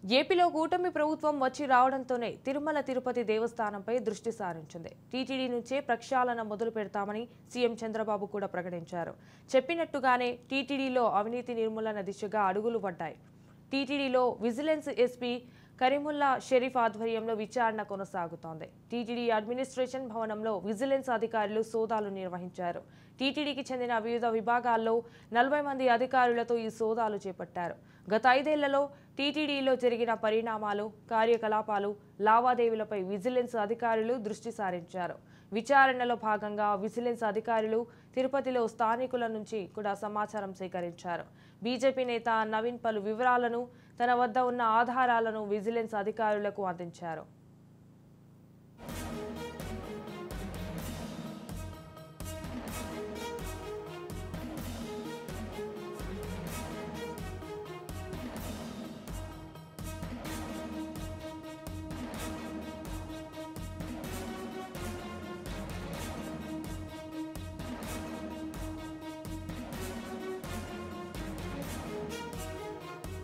ఏపీలో కూటమి ప్రభుత్వం వచ్చి రావడంతోనే తిరుమల తిరుపతి దేవస్థానంపై దృష్టి సారించింది. టీటీడీ నుంచే ప్రక్షాళన మొదలు పెడతామని సీఎం చంద్రబాబు కూడా ప్రకటించారు. చెప్పినట్టుగానే టీటీడీలో అవినీతి నిర్మూలన దిశగా అడుగులు పడ్డాయి. టీటీడీలో విజిలెన్స్ ఎస్పీ కరీముల్లా షరీఫ్ ఆధ్వర్యంలో విచారణ కొనసాగుతోంది. టీటీడీ అడ్మినిస్ట్రేషన్ భవనంలో విజిలెన్స్ అధికారులు సోదాలు నిర్వహించారు. టీటీడీకి చెందిన వివిధ విభాగాల్లో 40 మంది అధికారులతో ఈ సోదాలు చేపట్టారు. గత 5 ఏళ్లలో టీటీడీలో జరిగిన పరిణామాలు, కార్యకలాపాలు, లావాదేవీలపై విజిలెన్స్ అధికారులు దృష్టి సారించారు. విచారణలో భాగంగా విజిలెన్స్ అధికారులు తిరుపతిలో స్థానికుల నుంచి కూడా సమాచారం సేకరించారు. బీజేపీ నేత నవీన్ పలు వివరాలను, తన వద్ద ఉన్న ఆధారాలను విజిలెన్స్ అధికారులకు అందించారు.